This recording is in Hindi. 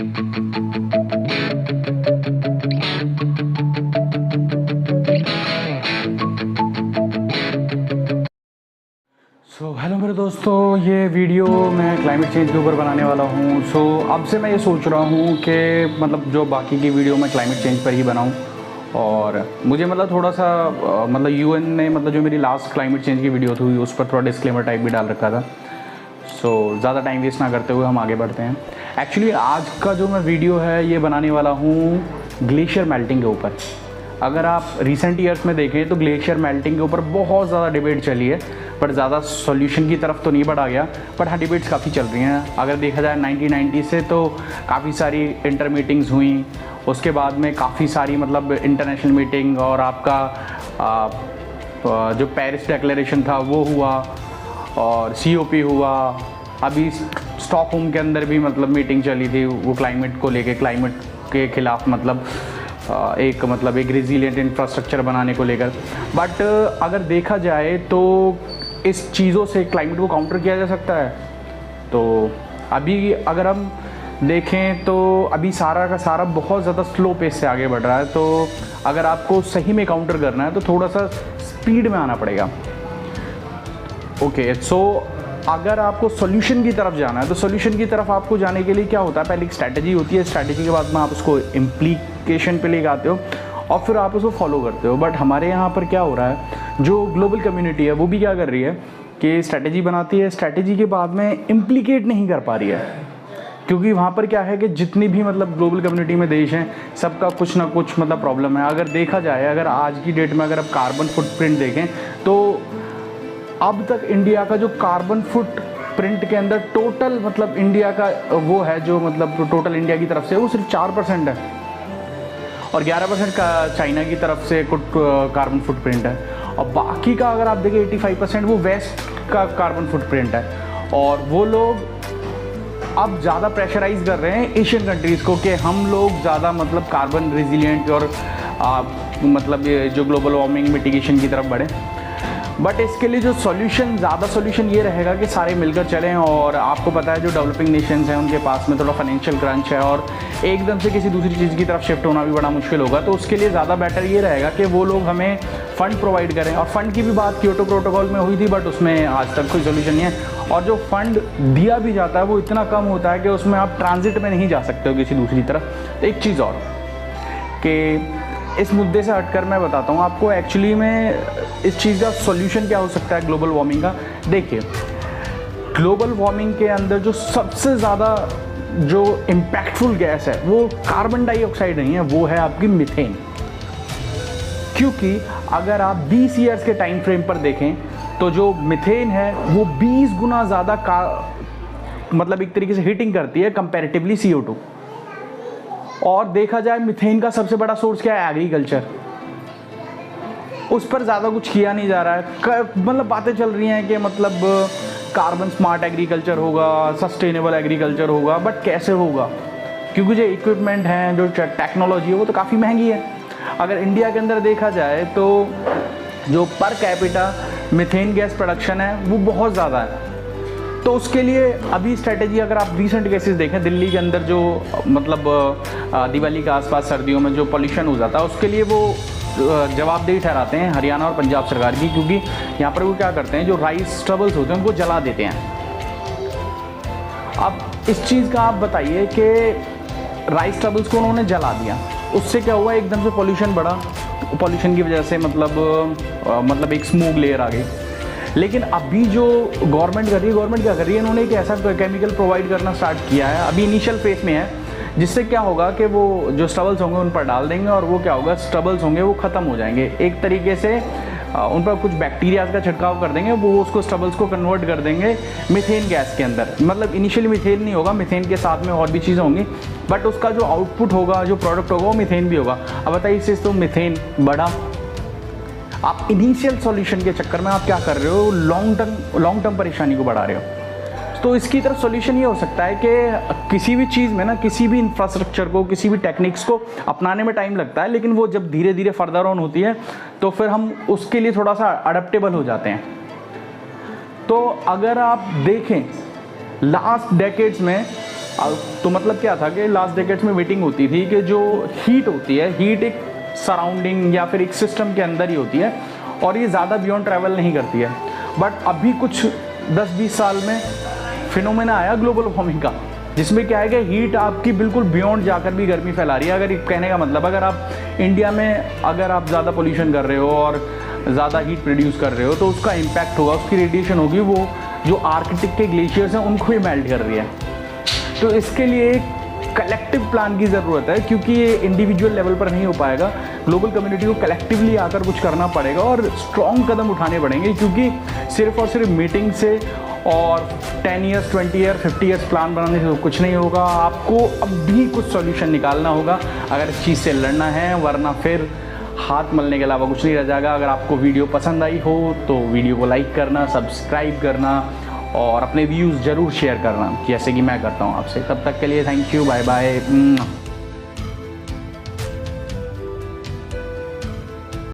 हेलो मेरे दोस्तों, ये वीडियो मैं क्लाइमेट चेंज के ऊपर बनाने वाला हूँ। अब से मैं ये सोच रहा हूँ कि मतलब जो बाकी की वीडियो मैं क्लाइमेट चेंज पर ही बनाऊँ। और मुझे मतलब थोड़ा सा मतलब यूएन ने मतलब जो मेरी लास्ट क्लाइमेट चेंज की वीडियो थी उस पर थोड़ा डिस्क्लेमर टाइप भी डाल रखा था। ज़्यादा टाइम वेस्ट ना करते हुए हम आगे बढ़ते हैं। एक्चुअली आज का जो मैं वीडियो है ये बनाने वाला हूँ ग्लेशियर मेल्टिंग के ऊपर। अगर आप रिसेंट ईयर्स में देखें तो ग्लेशियर मेल्टिंग के ऊपर बहुत ज़्यादा डिबेट चली है, बट ज़्यादा सॉल्यूशन की तरफ तो नहीं बढ़ा गया। बट हाँ, डिबेट्स काफ़ी चल रही हैं। अगर देखा जाए 1990 से तो काफ़ी सारी इंटर मीटिंग्स हुई, उसके बाद में काफ़ी सारी मतलब इंटरनेशनल मीटिंग, और आपका जो पेरिस डिक्लेरेशन था वो हुआ, और COP हुआ। अभी स्टॉकहोम के अंदर भी मतलब मीटिंग चली थी, वो क्लाइमेट को लेके, क्लाइमेट के खिलाफ मतलब एक रेजिलिएंट इंफ्रास्ट्रक्चर बनाने को लेकर। बट अगर देखा जाए तो इस चीज़ों से क्लाइमेट को काउंटर किया जा सकता है। तो अभी अगर हम देखें तो अभी सारा का सारा बहुत ज़्यादा स्लो पेस से आगे बढ़ रहा है। तो अगर आपको सही में काउंटर करना है तो थोड़ा सा स्पीड में आना पड़ेगा। ओके, सो अगर आपको सॉल्यूशन की तरफ जाना है तो सॉल्यूशन की तरफ आपको जाने के लिए क्या होता है, पहले एक स्ट्रैटेजी होती है, स्ट्रैटेजी के बाद में आप उसको इम्प्लीकेशन पे लेके आते हो और फिर आप उसको फॉलो करते हो। बट हमारे यहाँ पर क्या हो रहा है, जो ग्लोबल कम्युनिटी है वो भी क्या कर रही है कि स्ट्रैटेजी बनाती है, स्ट्रैटेजी के बाद में इम्प्लीकेट नहीं कर पा रही है। क्योंकि वहाँ पर क्या है कि जितनी भी मतलब ग्लोबल कम्युनिटी में देश हैं, सबका कुछ ना कुछ मतलब प्रॉब्लम है। अगर देखा जाए, अगर आज की डेट में अगर आप कार्बन फुटप्रिंट देखें तो अब तक इंडिया का जो कार्बन फुटप्रिंट के अंदर टोटल मतलब इंडिया का वो है जो मतलब टोटल इंडिया की तरफ से वो सिर्फ 4% है, और 11% का चाइना की तरफ से कार्बन फुटप्रिंट है। और बाकी का अगर आप देखें 85% वो वेस्ट का कार्बन फुटप्रिंट है। और वो लोग अब ज़्यादा प्रेशराइज कर रहे हैं एशियन कंट्रीज़ को कि हम लोग ज़्यादा मतलब कार्बन रेजिलिएंट और मतलब ये जो ग्लोबल वार्मिंग मिटिगेशन की तरफ बढ़े। बट इसके लिए जो ज़्यादा सॉल्यूशन ये रहेगा कि सारे मिलकर चलें। और आपको पता है जो डेवलपिंग नेशंस हैं उनके पास में थोड़ा फाइनेंशियल क्रंच है और एकदम से किसी दूसरी चीज़ की तरफ शिफ्ट होना भी बड़ा मुश्किल होगा। तो उसके लिए ज़्यादा बेटर ये रहेगा कि वो लोग हमें फ़ंड प्रोवाइड करें। और फ़ंड की भी बात क्योटो प्रोटोकॉल में हुई थी, बट उसमें आज तक कोई सोल्यूशन नहीं है। और जो फ़ंड दिया भी जाता है वो इतना कम होता है कि उसमें आप ट्रांजिट में नहीं जा सकते हो किसी दूसरी तरफ। तो एक चीज़ और कि इस मुद्दे से हटकर मैं बताता हूँ आपको एक्चुअली में इस चीज़ का सॉल्यूशन क्या हो सकता है ग्लोबल वार्मिंग का। देखिए, ग्लोबल वार्मिंग के अंदर जो सबसे ज़्यादा जो इम्पैक्टफुल गैस है वो कार्बन डाइऑक्साइड नहीं है, वो है आपकी मीथेन। क्योंकि अगर आप 20 ईयर्स के टाइम फ्रेम पर देखें तो जो मीथेन है वो 20 गुना ज़्यादा मतलब एक तरीके से हीटिंग करती है कंपैरेटिवली CO2। और देखा जाए मीथेन का सबसे बड़ा सोर्स क्या है, एग्रीकल्चर। उस पर ज़्यादा कुछ किया नहीं जा रहा है। मतलब बातें चल रही हैं कि मतलब कार्बन स्मार्ट एग्रीकल्चर होगा, सस्टेनेबल एग्रीकल्चर होगा, बट कैसे होगा? क्योंकि जो इक्विपमेंट हैं, जो टेक्नोलॉजी है वो तो काफ़ी महंगी है। अगर इंडिया के अंदर देखा जाए तो जो per capita methane gas production है वो बहुत ज़्यादा है। तो उसके लिए अभी स्ट्रैटेजी, अगर आप रीसेंट केसेस देखें, दिल्ली के अंदर जो मतलब दिवाली के आसपास सर्दियों में जो पॉल्यूशन हो जाता है उसके लिए वो जवाबदेही ठहराते हैं हरियाणा और पंजाब सरकार की। क्योंकि यहाँ पर वो क्या करते हैं, जो राइस स्टबल्स होते हैं उनको जला देते हैं। अब इस चीज़ का आप बताइए कि राइस स्टबल्स को उन्होंने जला दिया, उससे क्या हुआ, एकदम से पॉल्यूशन बढ़ा। पॉल्यूशन की वजह से मतलब एक स्मोक लेयर आ गई। लेकिन अभी जो गवर्नमेंट कर रही है, गवर्नमेंट क्या कर रही है, इन्होंने एक ऐसा केमिकल प्रोवाइड करना स्टार्ट किया है, अभी इनिशियल फेज में है, जिससे क्या होगा कि वो जो स्टबल्स होंगे उन पर डाल देंगे और वो क्या होगा, स्टबल्स होंगे वो ख़त्म हो जाएंगे। एक तरीके से उन पर कुछ बैक्टीरियाज का छिड़काव कर देंगे, वो उसको स्टबल्स को कन्वर्ट कर देंगे मीथेन गैस के अंदर। मतलब इनिशियली मीथेन नहीं होगा, मीथेन के साथ में और भी चीज़ें होंगी, बट उसका जो आउटपुट होगा, जो प्रोडक्ट होगा वो मीथेन भी होगा। अब बताइए, इससे तो मीथेन बढ़ा। आप इनिशियल सॉल्यूशन के चक्कर में आप क्या कर रहे हो, लॉन्ग टर्म परेशानी को बढ़ा रहे हो। तो इसकी तरफ सॉल्यूशन ये हो सकता है कि किसी भी चीज़ में ना, किसी भी इंफ्रास्ट्रक्चर को, किसी भी टेक्निक्स को अपनाने में टाइम लगता है, लेकिन वो जब धीरे धीरे फर्दर ऑन होती है तो फिर हम उसके लिए थोड़ा सा अडेप्टेबल हो जाते हैं। तो अगर आप देखें लास्ट डेकेड्स में तो मतलब क्या था कि लास्ट डेकेड्स में मीटिंग होती थी कि जो हीट होती है, हीट एक सराउंडिंग या फिर एक सिस्टम के अंदर ही होती है और ये ज़्यादा बियॉन्ड ट्रैवल नहीं करती है। बट अभी कुछ 10-20 साल में फिनोमेना आया ग्लोबल वार्मिंग का, जिसमें क्या है कि हीट आपकी बिल्कुल बियॉन्ड जाकर भी गर्मी फैला रही है। अगर कहने का मतलब, अगर आप इंडिया में अगर आप ज़्यादा पोल्यूशन कर रहे हो और ज़्यादा हीट प्रोड्यूस कर रहे हो तो उसका इम्पैक्ट होगा, उसकी रेडिएशन होगी, वो जो आर्कटिक के ग्लेशियर्स हैं उनको ही मेल्ट कर रही है। तो इसके लिए एक कलेक्टिव प्लान की ज़रूरत है, क्योंकि ये इंडिविजुअल लेवल पर नहीं हो पाएगा। ग्लोबल कम्युनिटी को कलेक्टिवली आकर कुछ करना पड़ेगा और स्ट्रॉन्ग कदम उठाने पड़ेंगे, क्योंकि सिर्फ और सिर्फ मीटिंग से और 10 ईयर्स 20 ईयर 50 ईयर्स प्लान बनाने से कुछ नहीं होगा। आपको अब भी कुछ सॉल्यूशन निकालना होगा अगर इस चीज़ से लड़ना है, वरना फिर हाथ मलने के अलावा कुछ नहीं रह जाएगा। अगर आपको वीडियो पसंद आई हो तो वीडियो को लाइक करना, सब्सक्राइब करना और अपने व्यूज़ ज़रूर शेयर करना, जैसे कि मैं करता हूँ आपसे। तब तक के लिए थैंक यू, बाय बाय।